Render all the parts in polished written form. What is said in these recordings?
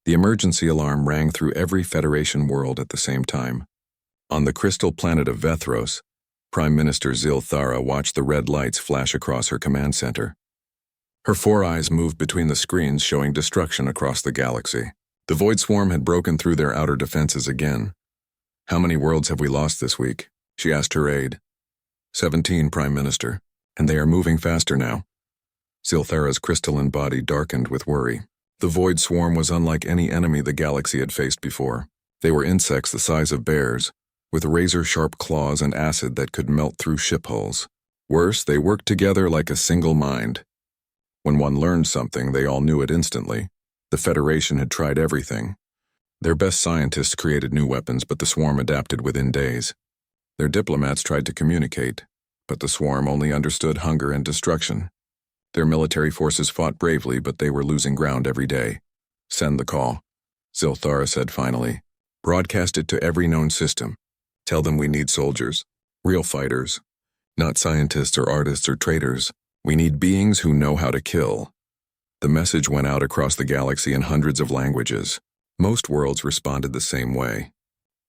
The emergency alarm rang through every Federation world at the same time. On the crystal planet of Vethros, Prime Minister Zil-Thara watched the red lights flash across her command center. Her 4 eyes moved between the screens, showing destruction across the galaxy. The Void Swarm had broken through their outer defenses again. "How many worlds have we lost this week?" she asked her aide. 17, Prime Minister, and they are moving faster now. Zil-Thara's crystalline body darkened with worry. The Void Swarm was unlike any enemy the galaxy had faced before. They were insects the size of bears, with razor-sharp claws and acid that could melt through ship hulls. Worse, they worked together like a single mind. When one learned something, they all knew it instantly. The Federation had tried everything. Their best scientists created new weapons, but the Swarm adapted within days. Their diplomats tried to communicate, but the Swarm only understood hunger and destruction. Their military forces fought bravely, but they were losing ground every day. "Send the call," Zil-Thara said finally. "Broadcast it to every known system. Tell them we need soldiers, real fighters, not scientists or artists or traitors. We need beings who know how to kill." The message went out across the galaxy in hundreds of languages. Most worlds responded the same way.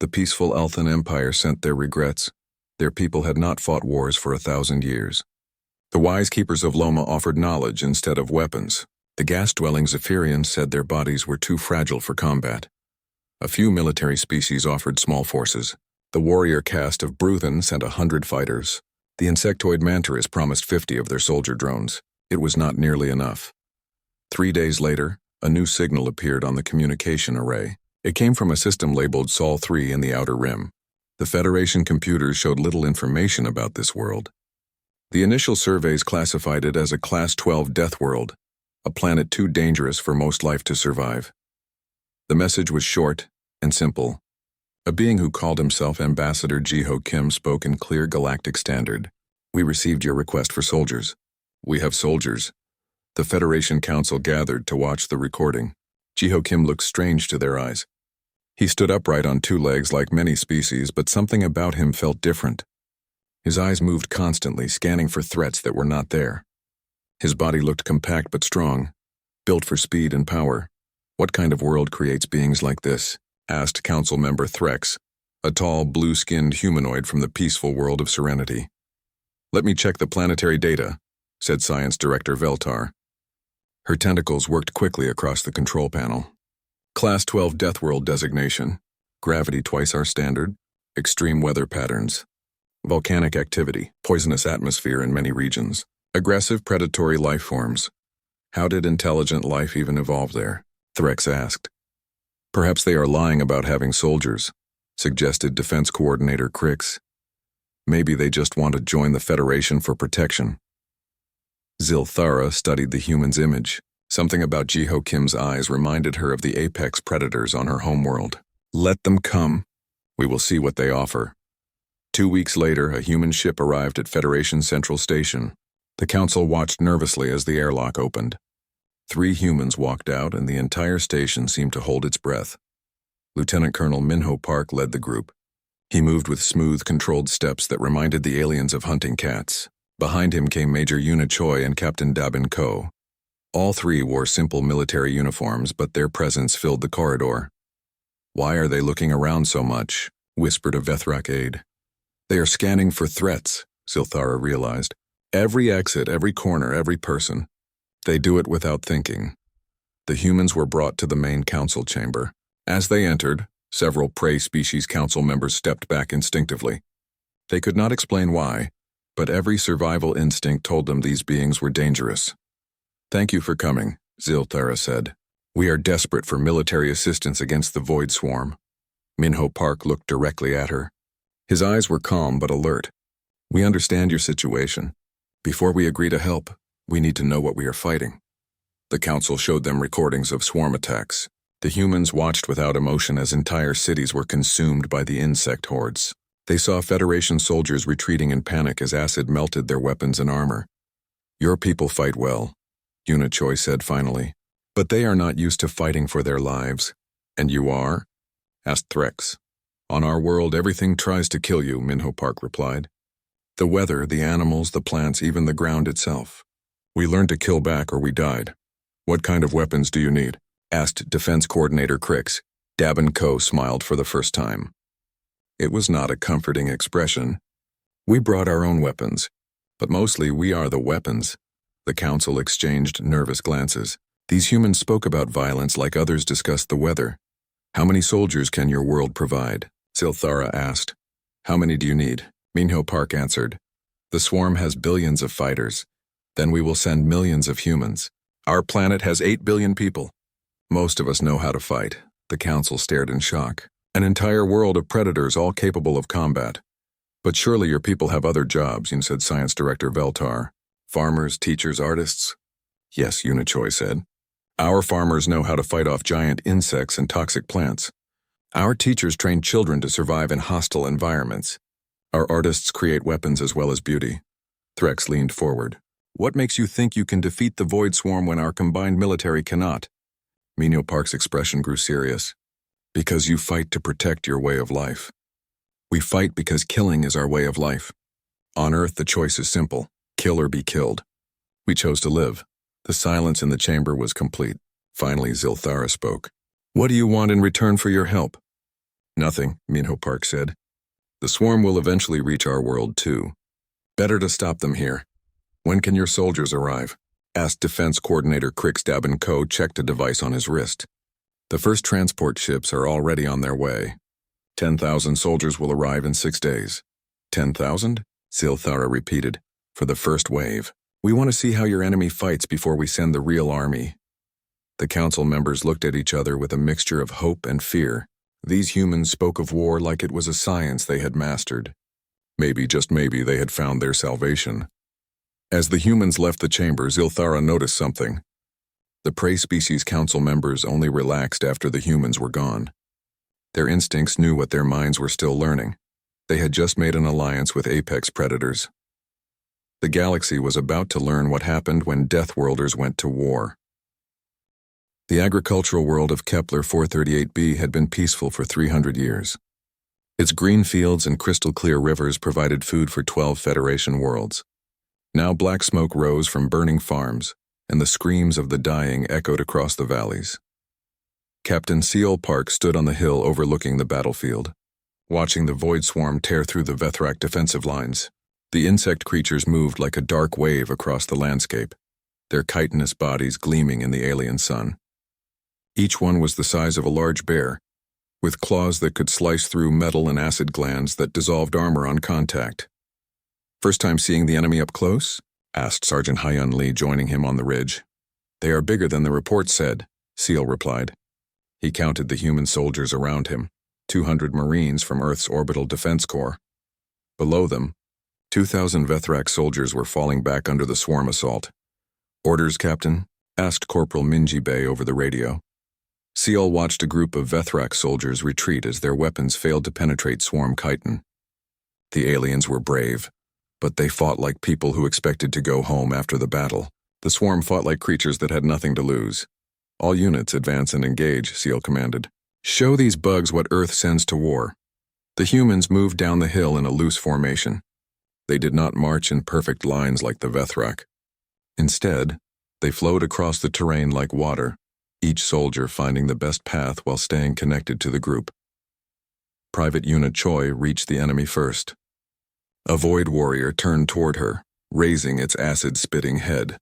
The peaceful Elthan Empire sent their regrets. Their people had not fought wars for 1,000 years. The wise keepers of Loma offered knowledge instead of weapons. The gas-dwelling Zephyrians said their bodies were too fragile for combat. A few military species offered small forces. The warrior caste of Bruthen sent 100 fighters. The insectoid Mantaris promised 50 of their soldier drones. It was not nearly enough. 3 days later, a new signal appeared on the communication array. It came from a system labeled Sol 3 in the Outer Rim. The Federation computers showed little information about this world. The initial surveys classified it as a Class 12 death world, a planet too dangerous for most life to survive. The message was short and simple. A being who called himself Ambassador Jiho Kim spoke in clear galactic standard. "We received your request for soldiers. We have soldiers." The Federation Council gathered to watch the recording. Jiho Kim looked strange to their eyes. He stood upright on 2 legs like many species, but something about him felt different. His eyes moved constantly, scanning for threats that were not there. His body looked compact but strong, built for speed and power. "What kind of world creates beings like this?" asked Council Member Threx, a tall, blue-skinned humanoid from the peaceful world of Serenity. "Let me check the planetary data," said Science Director Veltar. Her tentacles worked quickly across the control panel. "Class 12 Death World designation. Gravity twice our standard. Extreme weather patterns. Volcanic activity. Poisonous atmosphere in many regions. Aggressive predatory life forms. How did intelligent life even evolve there?" Threx asked. "Perhaps they are lying about having soldiers," suggested Defense Coordinator Crix. "Maybe they just want to join the Federation for protection." Zil-Thara studied the human's image. Something about Jiho Kim's eyes reminded her of the apex predators on her homeworld. "Let them come. We will see what they offer." 2 weeks later, a human ship arrived at Federation Central Station. The Council watched nervously as the airlock opened. 3 humans walked out, and the entire station seemed to hold its breath. Lieutenant Colonel Minho Park led the group. He moved with smooth, controlled steps that reminded the aliens of hunting cats. Behind him came Major Yuna Choi and Captain Dabin Ko. All 3 wore simple military uniforms, but their presence filled the corridor. "Why are they looking around so much?" whispered a Vethrak aide. "They are scanning for threats," Zil-Thara realized. "Every exit, every corner, every person. They do it without thinking." The humans were brought to the main council chamber. As they entered, several prey species council members stepped back instinctively. They could not explain why, but every survival instinct told them these beings were dangerous. "Thank you for coming," Zil-Thara said. "We are desperate for military assistance against the Void Swarm." Minho Park looked directly at her. His eyes were calm but alert. "We understand your situation. Before we agree to help, we need to know what we are fighting." The council showed them recordings of swarm attacks. The humans watched without emotion as entire cities were consumed by the insect hordes. They saw Federation soldiers retreating in panic as acid melted their weapons and armor. "Your people fight well," Yuna Choi said finally. "But they are not used to fighting for their lives." "And you are?" asked Threx. "On our world, everything tries to kill you," Minho Park replied. "The weather, the animals, the plants, even the ground itself. We learned to kill back or we died. What kind of weapons do you need?" asked Defense Coordinator Crix. Dab & Co. smiled for the first time. It was not a comforting expression. We brought our own weapons, but mostly we are the weapons. The council exchanged nervous glances. These humans spoke about violence like others discussed the weather. How many soldiers can your world provide? Zilthara asked. How many do you need? Minho Park answered. The swarm has billions of fighters. Then we will send millions of humans. Our planet has 8 billion people. Most of us know how to fight. The council stared in shock. An entire world of predators all capable of combat. But surely your people have other jobs, said Science Director Veltar. Farmers, teachers, artists? Yes, Unichoi said. Our farmers know how to fight off giant insects and toxic plants. Our teachers train children to survive in hostile environments. Our artists create weapons as well as beauty. Threx leaned forward. What makes you think you can defeat the Void Swarm when our combined military cannot? Minho Park's expression grew serious. Because you fight to protect your way of life. We fight because killing is our way of life. On Earth, the choice is simple. Kill or be killed. We chose to live. The silence in the chamber was complete. Finally, Zilthara spoke. What do you want in return for your help? Nothing, Minho Park said. The swarm will eventually reach our world too. Better to stop them here. When can your soldiers arrive? Asked Defense Coordinator Crix. Dab & Co. checked a device on his wrist. The first transport ships are already on their way. 10,000 soldiers will arrive in 6 days. 10,000? Zilthara repeated. For the first wave. We want to see how your enemy fights before we send the real army. The council members looked at each other with a mixture of hope and fear. These humans spoke of war like it was a science they had mastered. Maybe, just maybe, they had found their salvation. As the humans left the chamber, Zilthara noticed something. The prey species council members only relaxed after the humans were gone. Their instincts knew what their minds were still learning. They had just made an alliance with apex predators. The galaxy was about to learn what happened when Deathworlders went to war. The agricultural world of Kepler 438b had been peaceful for 300 years. Its green fields and crystal-clear rivers provided food for 12 Federation worlds. Now black smoke rose from burning farms, and the screams of the dying echoed across the valleys. Captain Seal Park stood on the hill overlooking the battlefield, watching the Void Swarm tear through the Vethrak defensive lines. The insect creatures moved like a dark wave across the landscape, their chitinous bodies gleaming in the alien sun. Each one was the size of a large bear, with claws that could slice through metal and acid glands that dissolved armor on contact. First time seeing the enemy up close? Asked Sergeant Hyun Lee, joining him on the ridge. They are bigger than the report said, Seal replied. He counted the human soldiers around him, 200 Marines from Earth's Orbital Defense Corps. Below them, 2,000 Vethrak soldiers were falling back under the swarm assault. Orders, Captain? Asked Corporal Minji Bay over the radio. Seal watched a group of Vethrak soldiers retreat as their weapons failed to penetrate swarm chitin. The aliens were brave, but they fought like people who expected to go home after the battle. The swarm fought like creatures that had nothing to lose. All units advance and engage, Seal commanded. Show these bugs what Earth sends to war. The humans moved down the hill in a loose formation. They did not march in perfect lines like the Vethrak. Instead, they flowed across the terrain like water, each soldier finding the best path while staying connected to the group. Private Unit Choi reached the enemy first. A Void Warrior turned toward her, raising its acid-spitting head.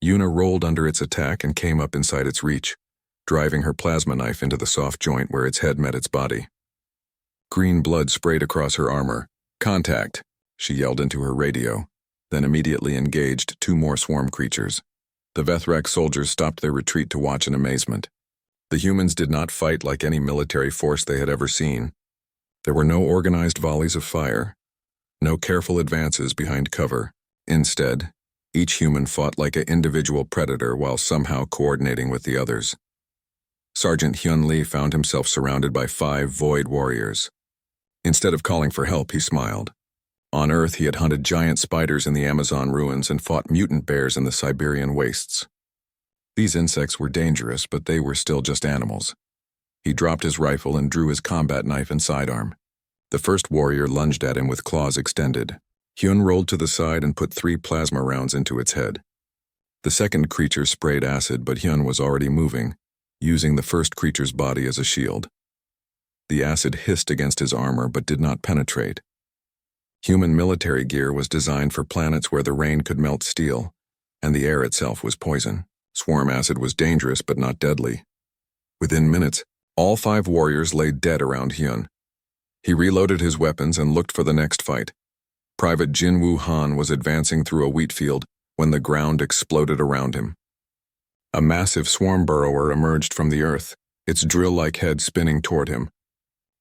Yuna rolled under its attack and came up inside its reach, driving her plasma knife into the soft joint where its head met its body. Green blood sprayed across her armor. Contact, she yelled into her radio, then immediately engaged 2 more swarm creatures. The Vethrak soldiers stopped their retreat to watch in amazement. The humans did not fight like any military force they had ever seen. There were no organized volleys of fire, no careful advances behind cover. Instead, each human fought like an individual predator while somehow coordinating with the others. Sergeant Hyun Lee found himself surrounded by 5 Void Warriors. Instead of calling for help, he smiled. On Earth, he had hunted giant spiders in the Amazon ruins and fought mutant bears in the Siberian wastes. These insects were dangerous, but they were still just animals. He dropped his rifle and drew his combat knife and sidearm. The first warrior lunged at him with claws extended. Hyun rolled to the side and put 3 plasma rounds into its head. The second creature sprayed acid, but Hyun was already moving, using the first creature's body as a shield. The acid hissed against his armor but did not penetrate. Human military gear was designed for planets where the rain could melt steel, and the air itself was poison. Swarm acid was dangerous but not deadly. Within minutes, all 5 warriors lay dead around Hyun. He reloaded his weapons and looked for the next fight. Private Jin Woo Han was advancing through a wheat field when the ground exploded around him. A massive swarm burrower emerged from the earth, its drill-like head spinning toward him.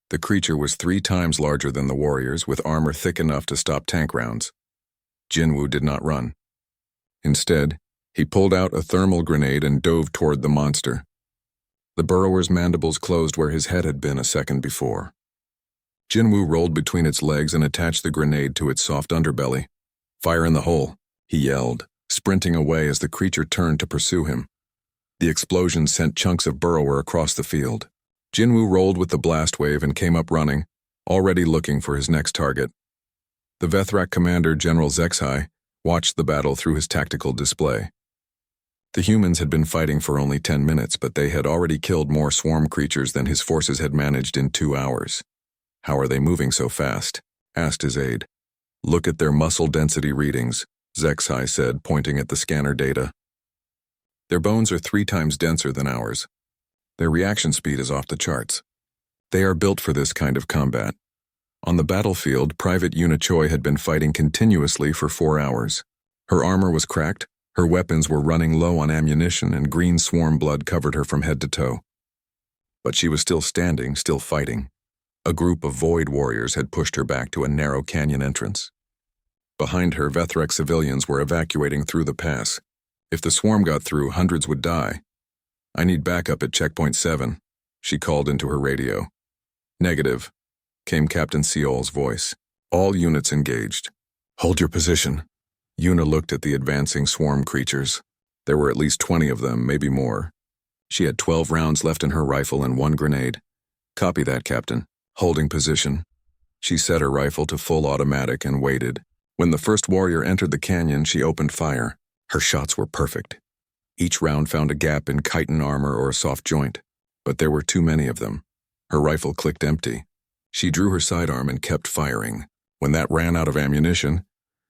The creature was 3 times larger than the warriors, with armor thick enough to stop tank rounds. Jinwoo did not run. Instead, he pulled out a thermal grenade and dove toward the monster. The burrower's mandibles closed where his head had been a second before. Jinwoo rolled between its legs and attached the grenade to its soft underbelly. "Fire in the hole," he yelled, sprinting away as the creature turned to pursue him. The explosion sent chunks of burrower across the field. Jinwoo rolled with the blast wave and came up running, already looking for his next target. The Vethrak commander, General Zexai, watched the battle through his tactical display. The humans had been fighting for only 10 minutes, but they had already killed more swarm creatures than his forces had managed in 2 hours. "How are they moving so fast?" asked his aide. "Look at their muscle density readings," Zexai said, pointing at the scanner data. "Their bones are 3 times denser than ours. Their reaction speed is off the charts. They are built for this kind of combat." On the battlefield, Private Yuna Choi had been fighting continuously for 4 hours. Her armor was cracked, her weapons were running low on ammunition, and green swarm blood covered her from head to toe. But she was still standing, still fighting. A group of Void warriors had pushed her back to a narrow canyon entrance. Behind her, Vethrak civilians were evacuating through the pass. If the swarm got through, hundreds would die. "I need backup at checkpoint 7, she called into her radio. "Negative," came Captain Seol's voice. "All units engaged." "Hold your position." Yuna looked at the advancing swarm creatures. There were at least 20 of them, maybe more. She had 12 rounds left in her rifle and 1 grenade. "Copy that, Captain." Holding position. She set her rifle to full automatic and waited. When the first warrior entered the canyon, she opened fire. Her shots were perfect. Each round found a gap in chitin armor or a soft joint, but there were too many of them. Her rifle clicked empty. She drew her sidearm and kept firing. When that ran out of ammunition,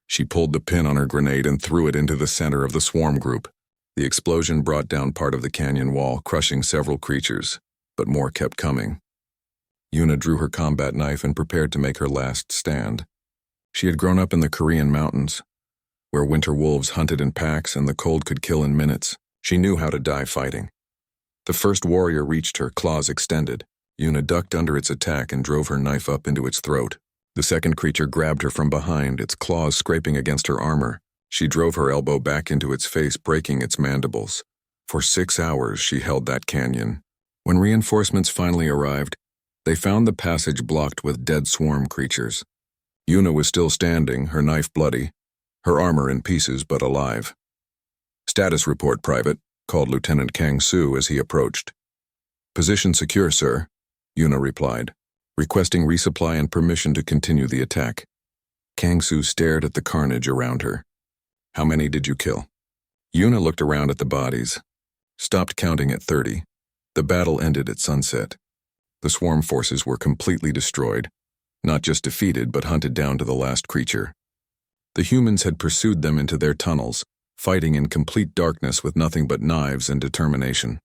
she pulled the pin on her grenade and threw it into the center of the swarm group. The explosion brought down part of the canyon wall, crushing several creatures, but more kept coming. Yuna drew her combat knife and prepared to make her last stand. She had grown up in the Korean mountains, where winter wolves hunted in packs and the cold could kill in minutes. She knew how to die fighting. The first warrior reached her, claws extended. Yuna ducked under its attack and drove her knife up into its throat. The second creature grabbed her from behind, its claws scraping against her armor. She drove her elbow back into its face, breaking its mandibles. For 6 hours she held that canyon. When reinforcements finally arrived, they found the passage blocked with dead swarm creatures. Yuna was still standing, her knife bloody, her armor in pieces but alive. "Status report, Private," called Lieutenant Kang Soo as he approached. "Position secure, sir," Yuna replied, requesting resupply and permission to continue the attack. Kang Soo stared at the carnage around her. "How many did you kill?" Yuna looked around at the bodies, stopped counting at 30. The battle ended at sunset. The swarm forces were completely destroyed, not just defeated but hunted down to the last creature. The humans had pursued them into their tunnels, fighting in complete darkness with nothing but knives and determination.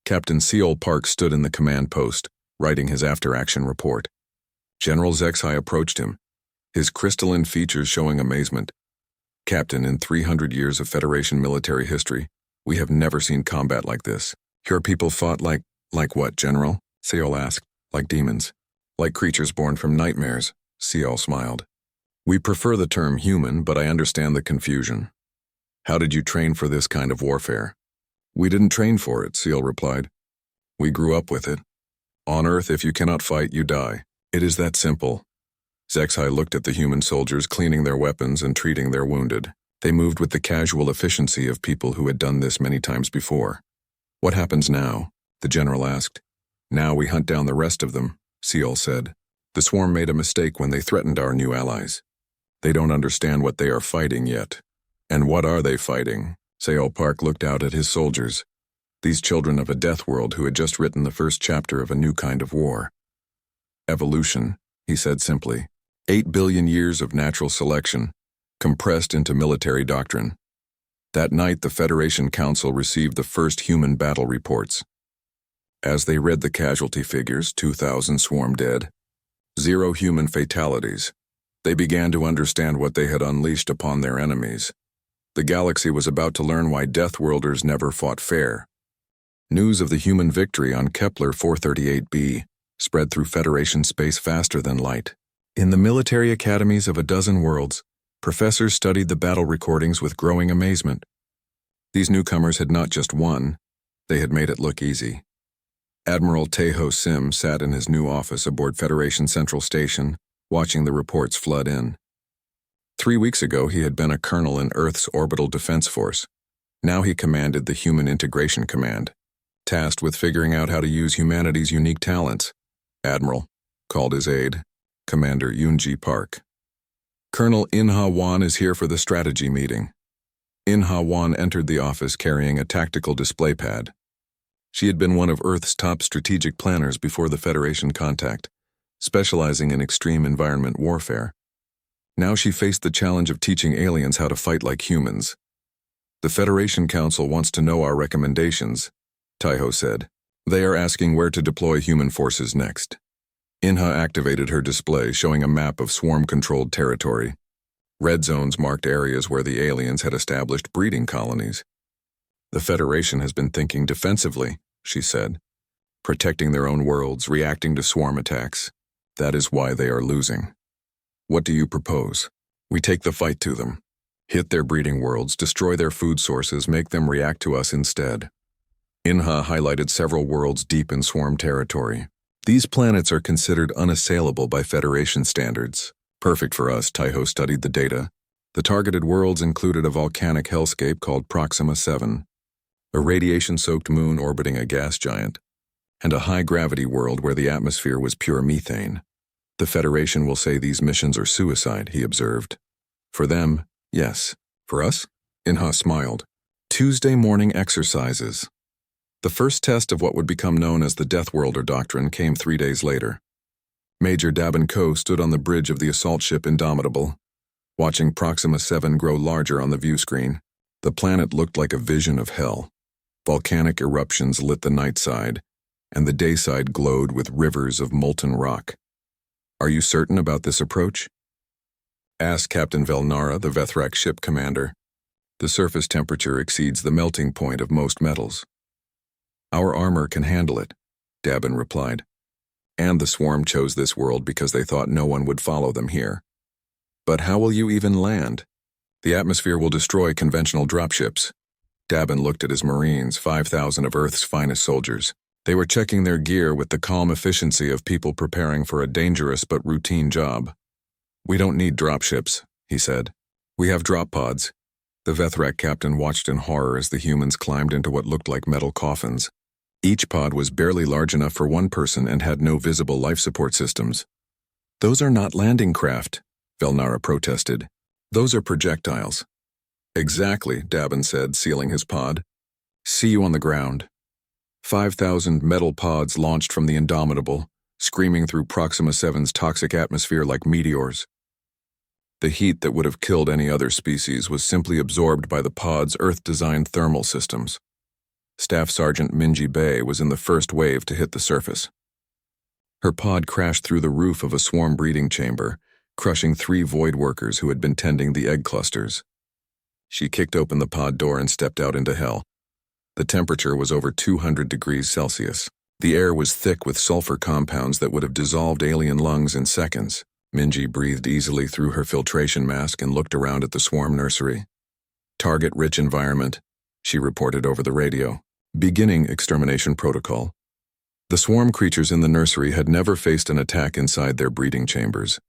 Captain Seol Park stood in the command post, writing his after-action report. General Zexai approached him, his crystalline features showing amazement. "Captain, in 300 years of Federation military history, we have never seen combat like this. Your people fought like what, General?" Seol asked. "Like demons. Like creatures born from nightmares," Seol smiled. "We prefer the term human, but I understand the confusion. How did you train for this kind of warfare?" "We didn't train for it," Seol replied. "We grew up with it. On Earth, if you cannot fight, you die. It is that simple." Zexai looked at the human soldiers cleaning their weapons and treating their wounded. They moved with the casual efficiency of people who had done this many times before. "What happens now?" the general asked. "Now we hunt down the rest of them," Seol said. "The swarm made a mistake when they threatened our new allies. They don't understand what they are fighting yet." "And what are they fighting?" Seol Park looked out at his soldiers. These children of a death world who had just written the first chapter of a new kind of war. Evolution, he said simply. 8 billion years of natural selection, compressed into military doctrine. That night, the Federation Council received the first human battle reports. As they read the casualty figures, 2,000 swarm dead, 0 human fatalities, they began to understand what they had unleashed upon their enemies. The galaxy was about to learn why Deathworlders never fought fair. News of the human victory on Kepler 438b spread through Federation space faster than light. In the military academies of a dozen worlds, professors studied the battle recordings with growing amazement. These newcomers had not just won, they had made it look easy. Admiral Tejo Sim sat in his new office aboard Federation Central Station, watching the reports flood in. 3 weeks ago, he had been a colonel in Earth's Orbital Defense Force. Now he commanded the Human Integration Command, tasked with figuring out how to use humanity's unique talents. Admiral, called his aide, Commander Yoonji Park. Colonel In-ha Wan is here for the strategy meeting. In-ha Wan entered the office carrying a tactical display pad. She had been one of Earth's top strategic planners before the Federation contact, specializing in extreme environment warfare. Now she faced the challenge of teaching aliens how to fight like humans. The Federation Council wants to know our recommendations, Tejo said. They are asking where to deploy human forces next. In-ha activated her display, showing a map of swarm-controlled territory. Red zones marked areas where the aliens had established breeding colonies. The Federation has been thinking defensively, she said, protecting their own worlds, reacting to swarm attacks. That is why they are losing. What do you propose? We take the fight to them. Hit their breeding worlds, destroy their food sources, make them react to us instead. In-ha highlighted several worlds deep in swarm territory. These planets are considered unassailable by Federation standards. Perfect for us, Tejo studied the data. The targeted worlds included a volcanic hellscape called Proxima 7, a radiation-soaked moon orbiting a gas giant, and a high-gravity world where the atmosphere was pure methane. The Federation will say these missions are suicide, he observed. For them, yes. For us? In-ha smiled. Tuesday morning exercises. The first test of what would become known as the Deathworlder Doctrine came 3 days later. Major Dabin Ko stood on the bridge of the assault ship Indomitable, watching Proxima 7 grow larger on the view screen. The planet looked like a vision of hell. Volcanic eruptions lit the night side, and the day side glowed with rivers of molten rock. Are you certain about this approach? Asked Captain Velnara, the Vethrak ship commander. The surface temperature exceeds the melting point of most metals. Our armor can handle it, Dabin replied. And the swarm chose this world because they thought no one would follow them here. But how will you even land? The atmosphere will destroy conventional dropships. Dabin looked at his Marines, 5,000 of Earth's finest soldiers. They were checking their gear with the calm efficiency of people preparing for a dangerous but routine job. We don't need dropships, he said. We have drop pods. The Vethrak captain watched in horror as the humans climbed into what looked like metal coffins. Each pod was barely large enough for one person and had no visible life support systems. Those are not landing craft, Velnara protested. Those are projectiles. Exactly, Dabin said, sealing his pod. See you on the ground. 5,000 metal pods launched from the Indomitable, screaming through Proxima 7's toxic atmosphere like meteors. The heat that would have killed any other species was simply absorbed by the pod's Earth-designed thermal systems. Staff Sergeant Minji Bay was in the first wave to hit the surface. Her pod crashed through the roof of a swarm breeding chamber, crushing 3 void workers who had been tending the egg clusters. She kicked open the pod door and stepped out into hell. The temperature was over 200 degrees Celsius. The air was thick with sulfur compounds that would have dissolved alien lungs in seconds. Minji breathed easily through her filtration mask and looked around at the swarm nursery. Target-rich environment, she reported over the radio. Beginning extermination protocol. The swarm creatures in the nursery had never faced an attack inside their breeding chambers.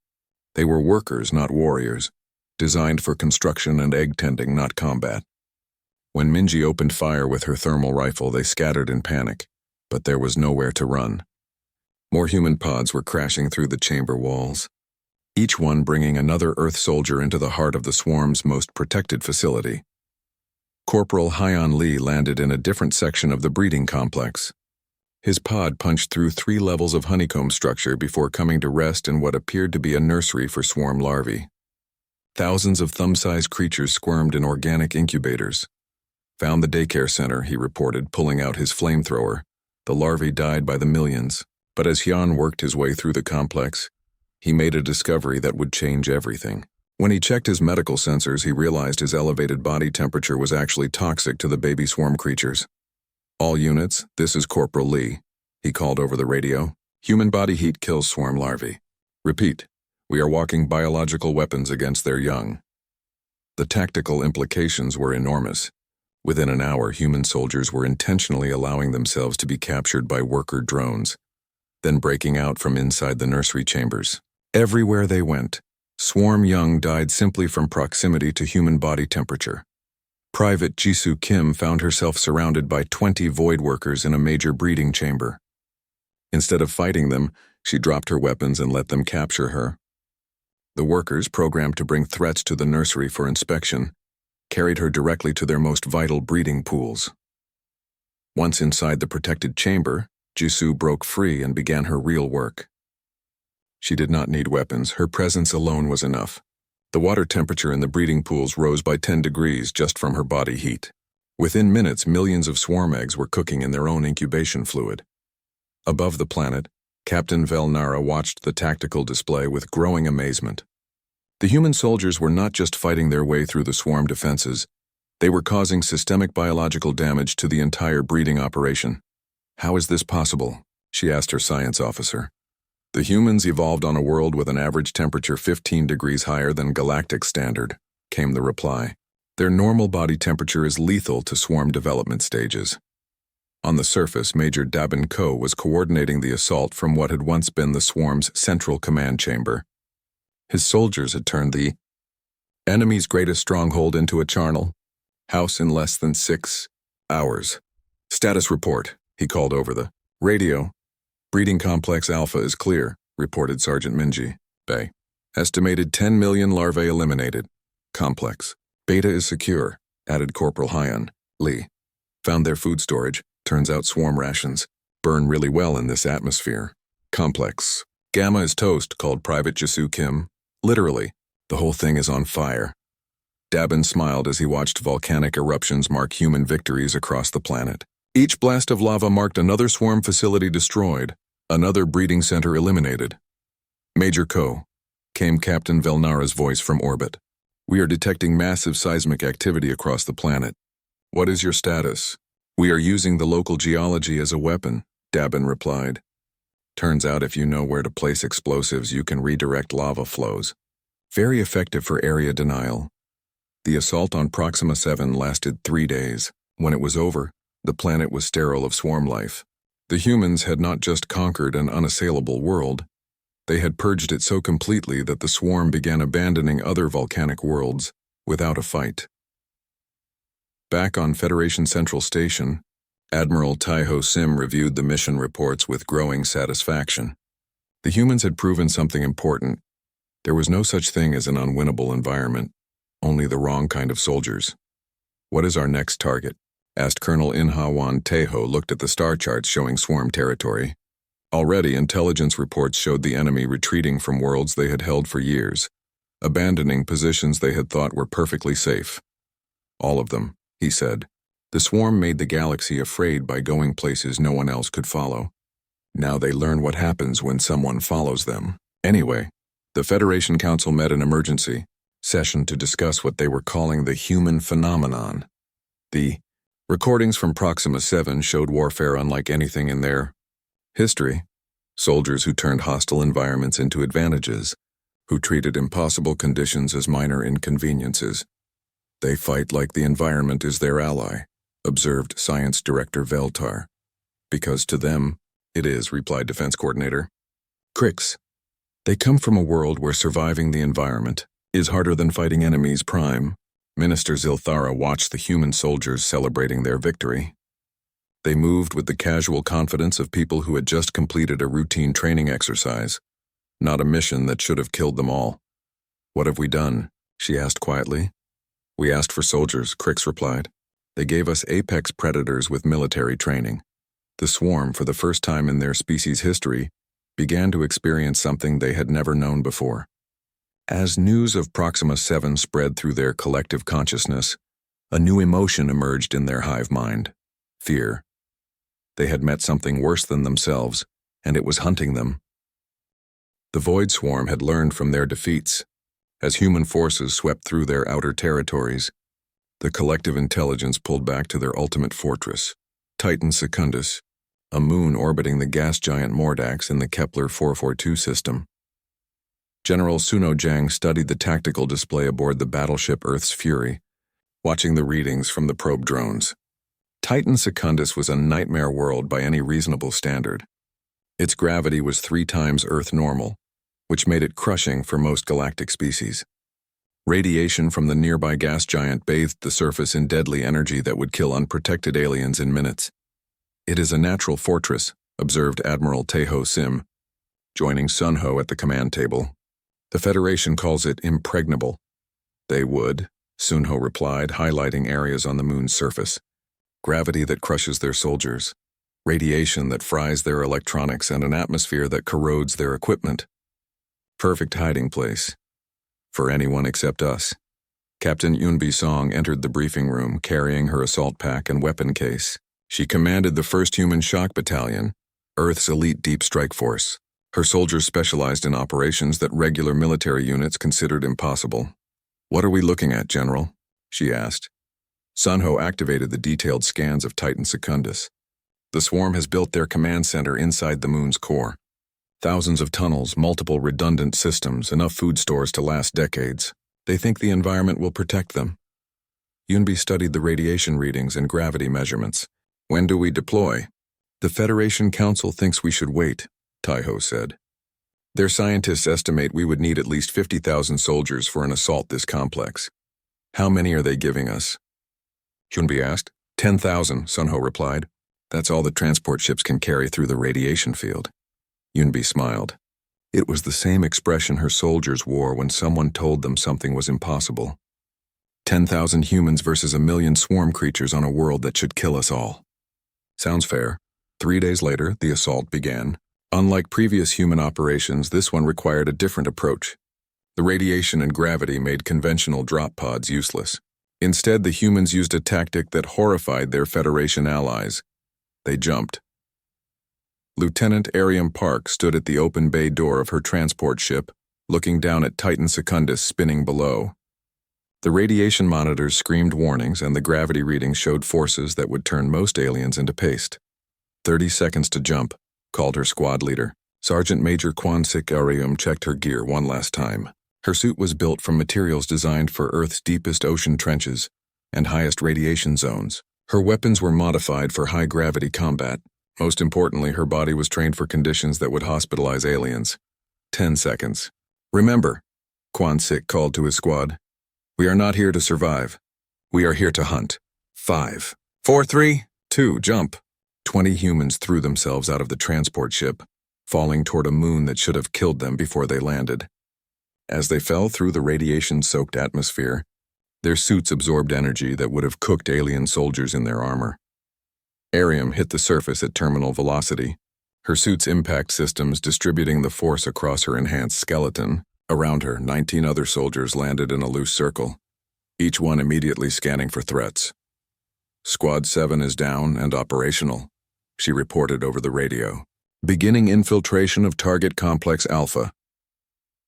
They were workers, not warriors, designed for construction and egg tending, not combat. When Minji opened fire with her thermal rifle, they scattered in panic, but there was nowhere to run. More human pods were crashing through the chamber walls, each one bringing another Earth soldier into the heart of the swarm's most protected facility. Corporal Hyan Lee landed in a different section of the breeding complex. His pod punched through 3 levels of honeycomb structure before coming to rest in what appeared to be a nursery for swarm larvae. Thousands of thumb-sized creatures squirmed in organic incubators. Found the daycare center, he reported, pulling out his flamethrower. The larvae died by the millions, but as Hyan worked his way through the complex, he made a discovery that would change everything. When he checked his medical sensors, he realized his elevated body temperature was actually toxic to the baby swarm creatures. "All units, this is Corporal Lee," he called over the radio. "Human body heat kills swarm larvae. Repeat, we are walking biological weapons against their young." The tactical implications were enormous. Within an hour, human soldiers were intentionally allowing themselves to be captured by worker drones, then breaking out from inside the nursery chambers. Everywhere they went, swarm young died simply from proximity to human body temperature. Private Jisoo Kim found herself surrounded by 20 void workers in a major breeding chamber. Instead of fighting them, she dropped her weapons and let them capture her. The workers, programmed to bring threats to the nursery for inspection, carried her directly to their most vital breeding pools. Once inside the protected chamber, Jisoo broke free and began her real work. She did not need weapons. Her presence alone was enough. The water temperature in the breeding pools rose by 10 degrees just from her body heat. Within minutes, millions of swarm eggs were cooking in their own incubation fluid. Above the planet, Captain Velnara watched the tactical display with growing amazement. The human soldiers were not just fighting their way through the swarm defenses, they were causing systemic biological damage to the entire breeding operation. "How is this possible?" she asked her science officer. "The humans evolved on a world with an average temperature 15 degrees higher than galactic standard," came the reply. "Their normal body temperature is lethal to swarm development stages." On the surface, Major Dabin Ko was coordinating the assault from what had once been the swarm's central command chamber. His soldiers had turned the enemy's greatest stronghold into a charnel house in less than 6 hours. "Status report," he called over the radio. "Breeding Complex Alpha is clear," reported Sergeant Minji. "Bay. Estimated 10 million larvae eliminated. Complex. Beta is secure," added Corporal Hyan Lee. "Found their food storage. Turns out swarm rations burn really well in this atmosphere. Complex. Gamma is toast," called Private Jisoo Kim. "Literally, the whole thing is on fire." Dabin smiled as he watched volcanic eruptions mark human victories across the planet. Each blast of lava marked another swarm facility destroyed, another breeding center eliminated. "Major Ko," came Captain Velnara's voice from orbit. "We are detecting massive seismic activity across the planet. What is your status?" "We are using the local geology as a weapon," Dabin replied. "Turns out if you know where to place explosives, you can redirect lava flows. Very effective for area denial." The assault on Proxima 7 lasted 3 days. When it was over, the planet was sterile of swarm life. The humans had not just conquered an unassailable world, they had purged it so completely that the swarm began abandoning other volcanic worlds without a fight. Back on Federation Central Station, Admiral Taiho Sim reviewed the mission reports with growing satisfaction. The humans had proven something important. There was no such thing as an unwinnable environment, only the wrong kind of soldiers. "What is our next target?" asked Colonel Inhawan Taiho, looked at the star charts showing swarm territory. Already, intelligence reports showed the enemy retreating from worlds they had held for years, abandoning positions they had thought were perfectly safe. "All of them," he said. "The swarm made the galaxy afraid by going places no one else could follow. Now they learn what happens when someone follows them." Anyway, the Federation Council met an emergency session to discuss what they were calling the human phenomenon. The recordings from Proxima 7 showed warfare unlike anything in their history. Soldiers who turned hostile environments into advantages, who treated impossible conditions as minor inconveniences. "They fight like the environment is their ally," observed Science Director Veltar. "Because to them, it is," replied Defense Coordinator Crix. "They come from a world where surviving the environment is harder than fighting enemies prime." Minister Zilthara watched the human soldiers celebrating their victory. They moved with the casual confidence of people who had just completed a routine training exercise, not a mission that should have killed them all. "What have we done?" she asked quietly. "We asked for soldiers," Crix replied. They gave us apex predators with military training. The swarm, for the first time in their species' history, began to experience something they had never known before. As news of Proxima 7 spread through their collective consciousness, a new emotion emerged in their hive mind: fear. They had met something worse than themselves, and it was hunting them. The Void Swarm had learned from their defeats. As human forces swept through their outer territories, the collective intelligence pulled back to their ultimate fortress, Titan Secundus, a moon orbiting the gas giant Mordax in the Kepler 442 system. General Suno Jang studied the tactical display aboard the battleship Earth's Fury, watching the readings from the probe drones. Titan Secundus was a nightmare world by any reasonable standard. Its gravity was 3 times Earth normal, which made it crushing for most galactic species. Radiation from the nearby gas giant bathed the surface in deadly energy that would kill unprotected aliens in minutes. "It is a natural fortress," observed Admiral Teho Sim, joining Sunho at the command table. "The Federation calls it impregnable." "They would," Sunho replied, highlighting areas on the moon's surface. "Gravity that crushes their soldiers, radiation that fries their electronics, and an atmosphere that corrodes their equipment. Perfect hiding place. For anyone except us." Captain Yunbi Song entered the briefing room carrying her assault pack and weapon case. She commanded the 1st Human Shock Battalion, Earth's elite deep strike force. Her soldiers specialized in operations that regular military units considered impossible. "What are we looking at, General?" she asked. Sunho activated the detailed scans of Titan Secundus. "The swarm has built their command center inside the moon's core. Thousands of tunnels, multiple redundant systems, enough food stores to last decades. They think the environment will protect them." Yunbi studied the radiation readings and gravity measurements. "When do we deploy?" "The Federation Council thinks we should wait," Taiho said. "Their scientists estimate we would need at least 50,000 soldiers for an assault this complex." "How many are they giving us?" Yunbi asked. 10,000, Sunho replied. "That's all the transport ships can carry through the radiation field." Yunbi smiled. It was the same expression her soldiers wore when someone told them something was impossible. 10,000 humans versus 1,000,000 swarm creatures on a world that should kill us all. Sounds fair. 3 days later, the assault began. Unlike previous human operations, this one required a different approach. The radiation and gravity made conventional drop pods useless. Instead, the humans used a tactic that horrified their Federation allies. They jumped. Lieutenant Ariam Park stood at the open bay door of her transport ship, looking down at Titan Secundus spinning below. The radiation monitors screamed warnings, and the gravity readings showed forces that would turn most aliens into paste. 30 seconds to jump, called her squad leader. Sergeant Major Kwansik Arium checked her gear one last time. Her suit was built from materials designed for Earth's deepest ocean trenches and highest radiation zones. Her weapons were modified for high-gravity combat. Most importantly, her body was trained for conditions that would hospitalize aliens. 10 seconds. "Remember," Kwansik called to his squad, "we are not here to survive. We are here to hunt." 5, 4, 3, 2, jump. 20 humans threw themselves out of the transport ship, falling toward a moon that should have killed them before they landed. As they fell through the radiation-soaked atmosphere, their suits absorbed energy that would have cooked alien soldiers in their armor. Ariam hit the surface at terminal velocity, her suit's impact systems distributing the force across her enhanced skeleton. Around her, 19 other soldiers landed in a loose circle, each one immediately scanning for threats. "Squad 7 is down and operational," she reported over the radio. "Beginning infiltration of target complex Alpha."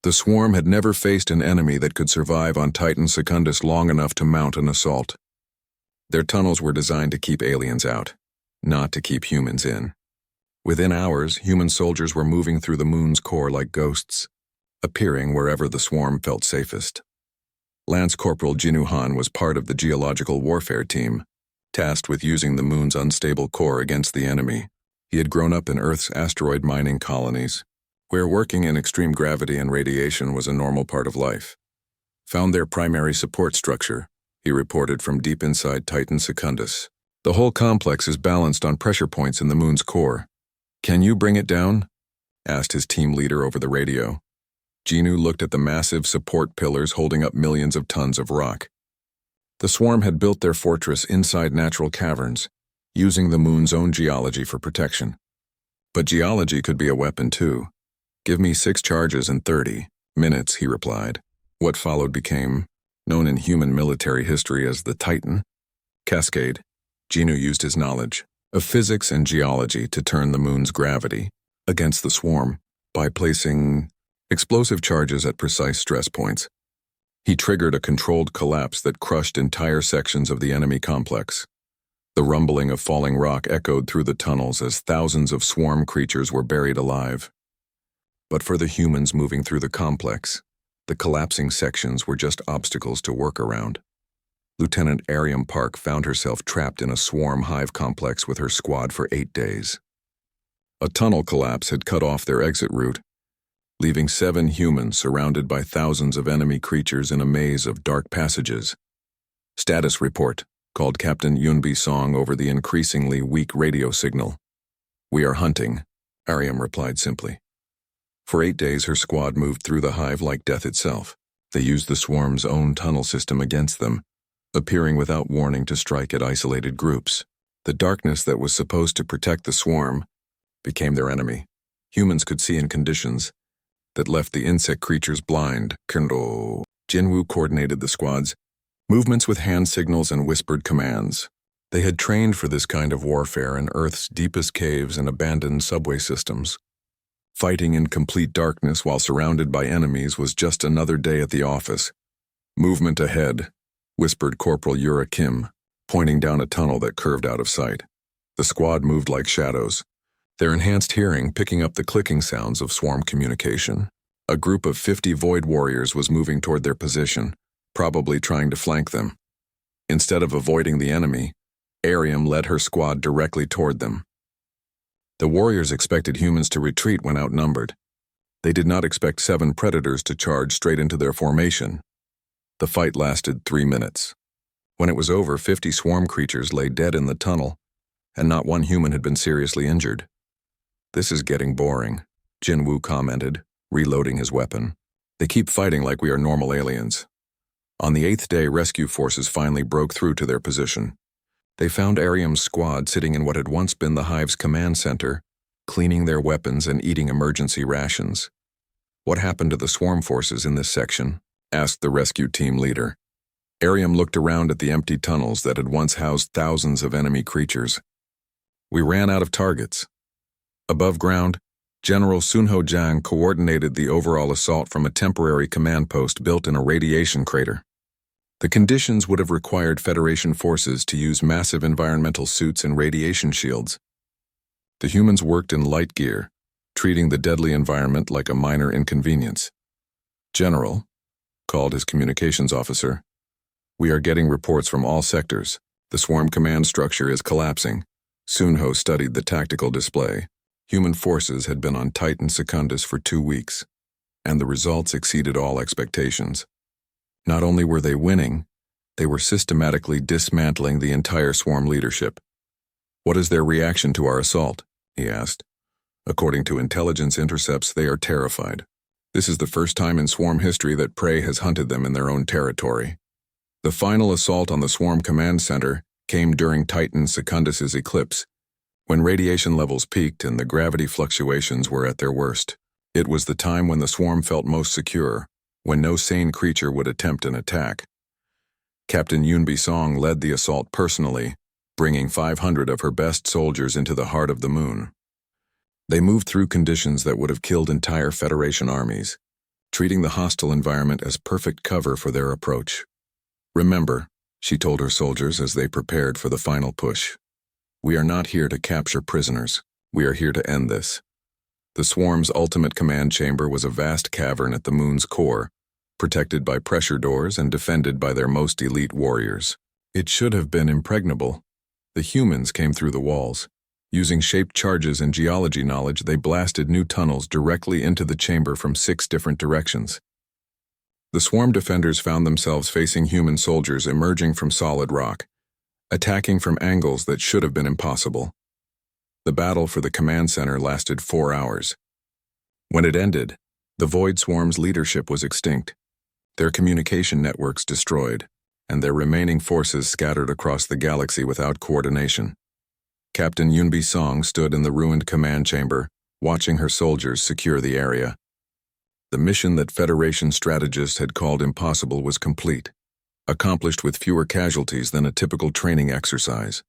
The swarm had never faced an enemy that could survive on Titan Secundus long enough to mount an assault. Their tunnels were designed to keep aliens out, not to keep humans in. Within hours, human soldiers were moving through the moon's core like ghosts, appearing wherever the swarm felt safest. Lance Corporal Jinu Han was part of the geological warfare team, tasked with using the moon's unstable core against the enemy. He had grown up in Earth's asteroid mining colonies, where working in extreme gravity and radiation was a normal part of life. "Found their primary support structure," he reported from deep inside Titan Secundus. "The whole complex is balanced on pressure points in the moon's core. Can you bring it down?" asked his team leader over the radio. Jinu looked at the massive support pillars holding up millions of tons of rock. The swarm had built their fortress inside natural caverns, using the moon's own geology for protection. But geology could be a weapon too. "Give me 6 charges in 30 minutes, he replied. What followed became known in human military history as the Titan Cascade. Genu used his knowledge of physics and geology to turn the moon's gravity against the swarm by placing explosive charges at precise stress points. He triggered a controlled collapse that crushed entire sections of the enemy complex. The rumbling of falling rock echoed through the tunnels as thousands of swarm creatures were buried alive. But for the humans moving through the complex, the collapsing sections were just obstacles to work around. Lieutenant Ariam Park found herself trapped in a swarm hive complex with her squad for 8 days. A tunnel collapse had cut off their exit route, leaving 7 humans surrounded by thousands of enemy creatures in a maze of dark passages. "Status report," called Captain Yunbi Song over the increasingly weak radio signal. "We are hunting," Ariam replied simply. For 8 days her squad moved through the hive like death itself. They used the swarm's own tunnel system against them, appearing without warning to strike at isolated groups. The darkness that was supposed to protect the swarm became their enemy. Humans could see in conditions that left the insect creatures blind. Jinwoo coordinated the squad's movements with hand signals and whispered commands. They had trained for this kind of warfare in Earth's deepest caves and abandoned subway systems. Fighting in complete darkness while surrounded by enemies was just another day at the office. "Movement ahead," whispered Corporal Yura Kim, pointing down a tunnel that curved out of sight. The squad moved like shadows, their enhanced hearing picking up the clicking sounds of swarm communication. A group of 50 Void Warriors was moving toward their position, probably trying to flank them. Instead of avoiding the enemy, Ariam led her squad directly toward them. The warriors expected humans to retreat when outnumbered. They did not expect 7 predators to charge straight into their formation. The fight lasted 3 minutes. When it was over, 50 swarm creatures lay dead in the tunnel, and not one human had been seriously injured. "This is getting boring," Jinwoo commented, reloading his weapon. "They keep fighting like we are normal aliens." On the 8th day, rescue forces finally broke through to their position. They found Ariam's squad sitting in what had once been the hive's command center, cleaning their weapons and eating emergency rations. "What happened to the swarm forces in this section?" asked the rescue team leader. Ariam looked around at the empty tunnels that had once housed thousands of enemy creatures. "We ran out of targets." Above ground, General Sunho Jang coordinated the overall assault from a temporary command post built in a radiation crater. The conditions would have required Federation forces to use massive environmental suits and radiation shields. The humans worked in light gear, treating the deadly environment like a minor inconvenience. "General," called his communications officer, "we are getting reports from all sectors. The swarm command structure is collapsing." Sunho studied the tactical display. Human forces had been on Titan Secundus for 2 weeks, and the results exceeded all expectations. Not only were they winning, they were systematically dismantling the entire swarm leadership. "What is their reaction to our assault?" he asked. "According to intelligence intercepts, they are terrified. This is the first time in swarm history that prey has hunted them in their own territory." The final assault on the swarm command center came during Titan Secundus's eclipse, when radiation levels peaked and the gravity fluctuations were at their worst. It was the time when the swarm felt most secure, when no sane creature would attempt an attack. Captain Yunbi Song led the assault personally, bringing 500 of her best soldiers into the heart of the moon. They moved through conditions that would have killed entire Federation armies, treating the hostile environment as perfect cover for their approach. "Remember," she told her soldiers as they prepared for the final push, "we are not here to capture prisoners. We are here to end this." The swarm's ultimate command chamber was a vast cavern at the moon's core, protected by pressure doors and defended by their most elite warriors. It should have been impregnable. The humans came through the walls. Using shaped charges and geology knowledge, they blasted new tunnels directly into the chamber from 6 different directions. The swarm defenders found themselves facing human soldiers emerging from solid rock, attacking from angles that should have been impossible. The battle for the command center lasted 4 hours. When it ended, the Void Swarm's leadership was extinct, their communication networks destroyed, and their remaining forces scattered across the galaxy without coordination. Captain Yunbi Song stood in the ruined command chamber, watching her soldiers secure the area. The mission that Federation strategists had called impossible was complete, accomplished with fewer casualties than a typical training exercise.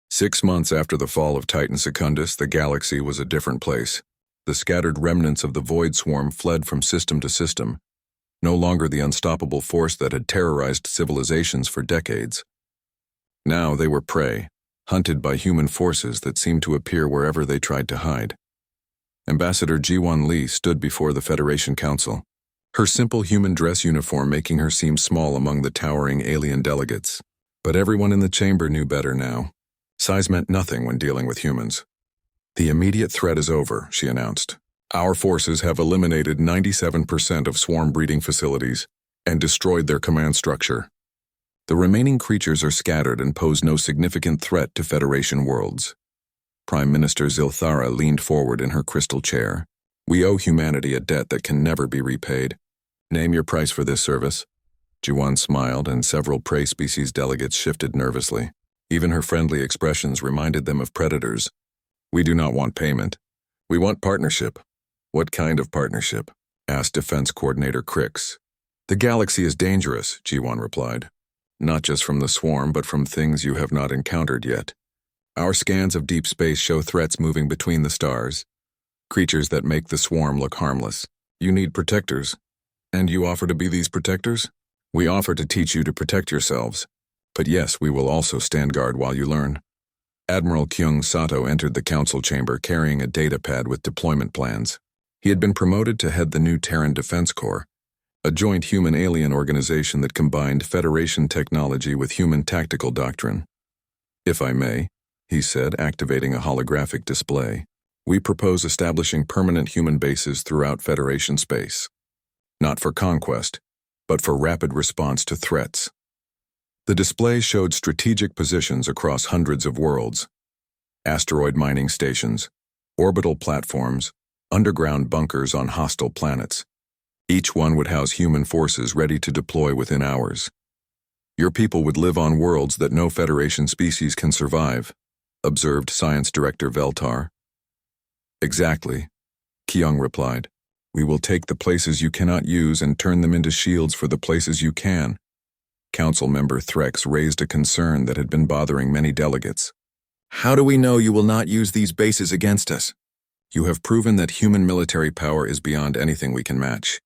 6 months after the fall of Titan Secundus, the galaxy was a different place. The scattered remnants of the Void Swarm fled from system to system, no longer the unstoppable force that had terrorized civilizations for decades. Now they were prey, hunted by human forces that seemed to appear wherever they tried to hide. Ambassador Jiwan Li stood before the Federation Council, her simple human dress uniform making her seem small among the towering alien delegates. But everyone in the chamber knew better now. Size meant nothing when dealing with humans. "The immediate threat is over," she announced. "Our forces have eliminated 97% of swarm breeding facilities and destroyed their command structure. The remaining creatures are scattered and pose no significant threat to Federation worlds." Prime Minister Zilthara leaned forward in her crystal chair. "We owe humanity a debt that can never be repaid. Name your price for this service." Jiwan smiled, and several prey species delegates shifted nervously. Even her friendly expressions reminded them of predators. "We do not want payment. We want partnership." "What kind of partnership?" asked Defense Coordinator Crix. "The galaxy is dangerous," Jiwan replied. "Not just from the swarm, but from things you have not encountered yet. Our scans of deep space show threats moving between the stars, creatures that make the swarm look harmless. You need protectors. And you offer to be these protectors? We offer to teach you to protect yourselves. But yes, we will also stand guard while you learn." Admiral Kyung Sato entered the council chamber carrying a data pad with deployment plans. He had been promoted to head the new Terran Defense Corps, a joint human-alien organization that combined Federation technology with human tactical doctrine. "If I may," he said, activating a holographic display, "we propose establishing permanent human bases throughout Federation space. Not for conquest, but for rapid response to threats." The display showed strategic positions across hundreds of worlds: asteroid mining stations, orbital platforms, underground bunkers on hostile planets. Each one would house human forces ready to deploy within hours. "Your people would live on worlds that no Federation species can survive," observed Science Director Veltar. "Exactly," Kyung replied. "We will take the places you cannot use and turn them into shields for the places you can." Council member Threx raised a concern that had been bothering many delegates. "How do we know you will not use these bases against us?" "You have proven that human military power is beyond anything we can match."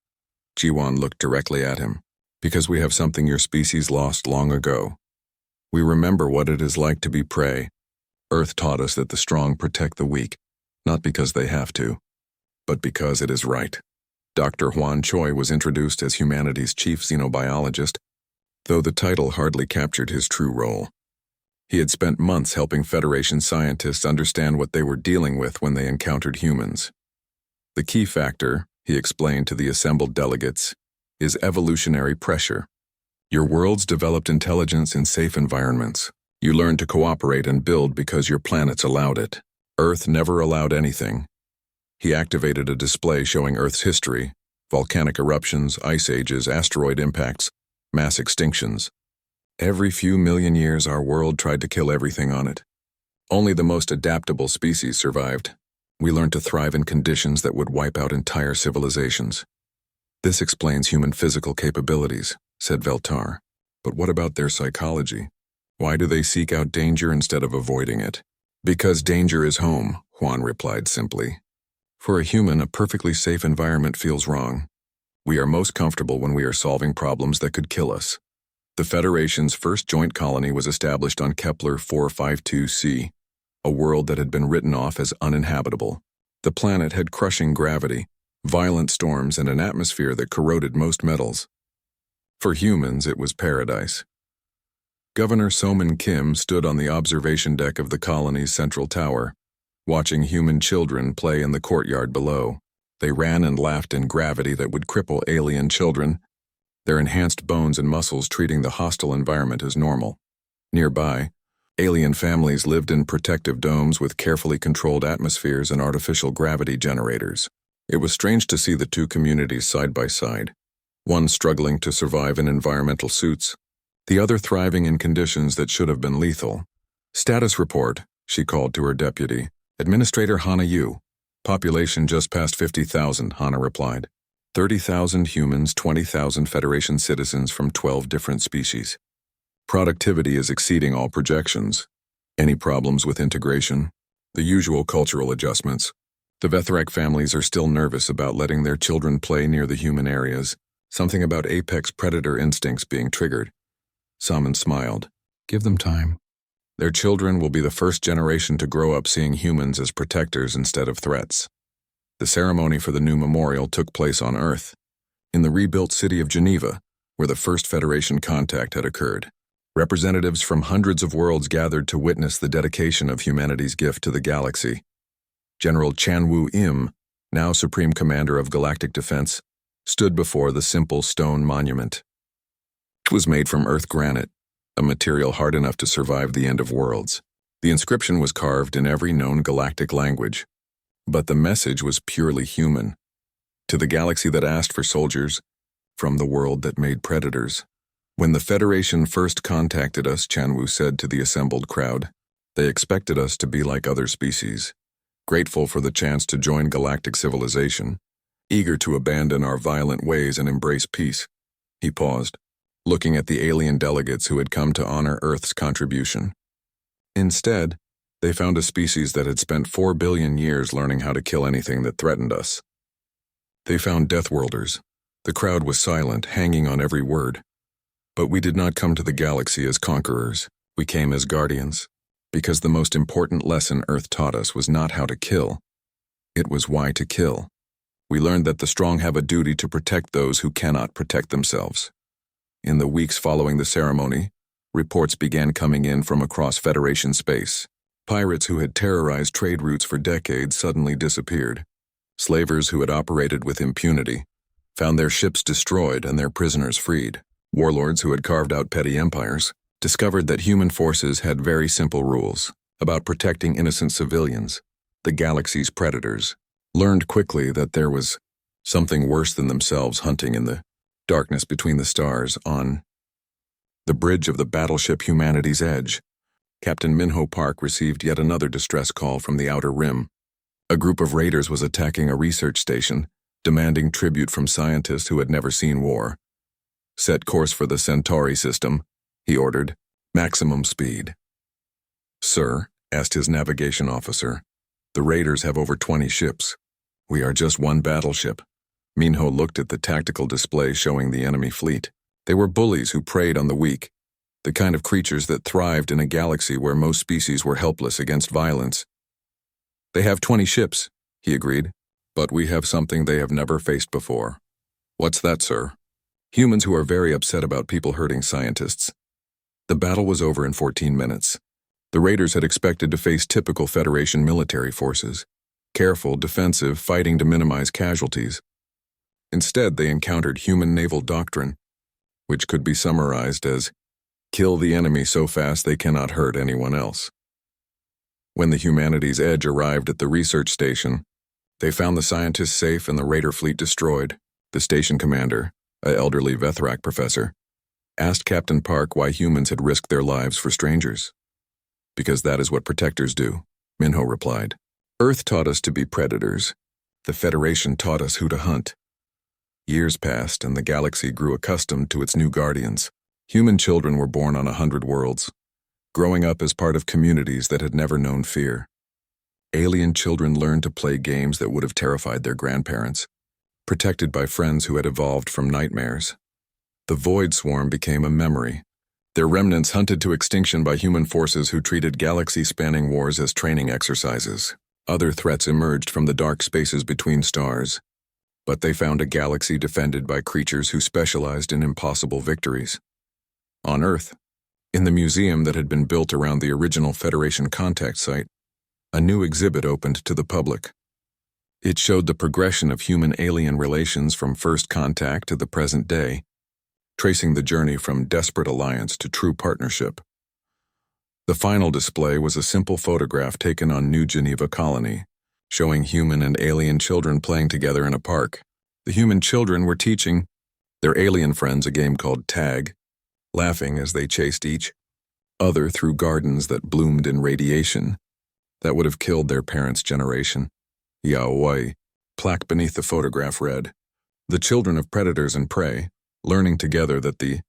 Jiwan looked directly at him. "Because we have something your species lost long ago. We remember what it is like to be prey. Earth taught us that the strong protect the weak, not because they have to, but because it is right." Dr. Huan Choi was introduced as humanity's chief xenobiologist, though the title hardly captured his true role. He had spent months helping Federation scientists understand what they were dealing with when they encountered humans. "The key factor," he explained to the assembled delegates, "is evolutionary pressure. Your worlds developed intelligence in safe environments. You learned to cooperate and build because your planets allowed it. Earth never allowed anything." He activated a display showing Earth's history: volcanic eruptions, ice ages, asteroid impacts, mass extinctions. Every few million years our world tried to kill everything on it. Only the most adaptable species survived. We learned to thrive in conditions that would wipe out entire civilizations. "This explains human physical capabilities," said Veltar. "But what about their psychology? Why do they seek out danger instead of avoiding it?" "Because danger is home," Juan replied simply. "For a human, a perfectly safe environment feels wrong. We are most comfortable when we are solving problems that could kill us." The Federation's first joint colony was established on Kepler 452c, a world that had been written off as uninhabitable. The planet had crushing gravity, violent storms, and an atmosphere that corroded most metals. For humans, it was paradise. Governor Soman Kim stood on the observation deck of the colony's central tower, watching human children play in the courtyard below. They ran and laughed in gravity that would cripple alien children, their enhanced bones and muscles treating the hostile environment as normal. Nearby, alien families lived in protective domes with carefully controlled atmospheres and artificial gravity generators. It was strange to see the two communities side by side, one struggling to survive in environmental suits, the other thriving in conditions that should have been lethal. "Status report," she called to her deputy. "Administrator Hana Yu. Population just past 50,000, Hana replied. 30,000 humans, 20,000 Federation citizens from 12 different species. Productivity is exceeding all projections. Any problems with integration? The usual cultural adjustments. The Vethrak families are still nervous about letting their children play near the human areas. Something about apex predator instincts being triggered." Salmon smiled. "Give them time. Their children will be the first generation to grow up seeing humans as protectors instead of threats." The ceremony for the new memorial took place on Earth, in the rebuilt city of Geneva, where the first Federation contact had occurred. Representatives from hundreds of worlds gathered to witness the dedication of humanity's gift to the galaxy. General Chan Wu Im, now Supreme Commander of Galactic Defense, stood before the simple stone monument. It was made from Earth granite, a material hard enough to survive the end of worlds. The inscription was carved in every known galactic language, but the message was purely human. To the galaxy that asked for soldiers, from the world that made predators. "When the Federation first contacted us," Chanwu said to the assembled crowd, "they expected us to be like other species, grateful for the chance to join galactic civilization, eager to abandon our violent ways and embrace peace." He paused, looking at the alien delegates who had come to honor Earth's contribution. Instead, they found a species that had spent 4 billion years learning how to kill anything that threatened us. They found Deathworlders. The crowd was silent, hanging on every word. "But we did not come to the galaxy as conquerors. We came as guardians. Because the most important lesson Earth taught us was not how to kill. It was why to kill. We learned that the strong have a duty to protect those who cannot protect themselves." In the weeks following the ceremony, reports began coming in from across Federation space. Pirates who had terrorized trade routes for decades suddenly disappeared. Slavers who had operated with impunity found their ships destroyed and their prisoners freed. Warlords who had carved out petty empires discovered that human forces had very simple rules about protecting innocent civilians. The galaxy's predators learned quickly that there was something worse than themselves hunting in the darkness between the stars. On the bridge of the battleship Humanity's Edge, Captain Minho Park received yet another distress call from the Outer Rim. A group of raiders was attacking a research station, demanding tribute from scientists who had never seen war. "Set course for the Centauri system," he ordered. "Maximum speed." "Sir," asked his navigation officer, "the raiders have over 20 ships. We are just one battleship." Minho looked at the tactical display showing the enemy fleet. They were bullies who preyed on the weak, the kind of creatures that thrived in a galaxy where most species were helpless against violence. "They have 20 ships," he agreed, "but we have something they have never faced before." "What's that, sir?" "Humans who are very upset about people hurting scientists." The battle was over in 14 minutes. The raiders had expected to face typical Federation military forces, careful, defensive, fighting to minimize casualties. Instead, they encountered human naval doctrine, which could be summarized as, "Kill the enemy so fast they cannot hurt anyone else." When the Humanity's Edge arrived at the research station, they found the scientists safe and the raider fleet destroyed. The station commander, an elderly Vethrak professor, asked Captain Park why humans had risked their lives for strangers. "Because that is what protectors do," Minho replied. "Earth taught us to be predators. The Federation taught us who to hunt." Years passed and the galaxy grew accustomed to its new guardians. Human children were born on 100 worlds, growing up as part of communities that had never known fear. Alien children learned to play games that would have terrified their grandparents, protected by friends who had evolved from nightmares. The Void Swarm became a memory, their remnants hunted to extinction by human forces who treated galaxy-spanning wars as training exercises. Other threats emerged from the dark spaces between stars, but they found a galaxy defended by creatures who specialized in impossible victories. On Earth, in the museum that had been built around the original Federation contact site, a new exhibit opened to the public. It showed the progression of human-alien relations from first contact to the present day, tracing the journey from desperate alliance to true partnership. The final display was a simple photograph taken on New Geneva Colony, showing human and alien children playing together in a park. The human children were teaching their alien friends a game called tag, laughing as they chased each other through gardens that bloomed in radiation that would have killed their parents' generation. Yaoi, plaque beneath the photograph read, "The children of predators and prey, learning together that the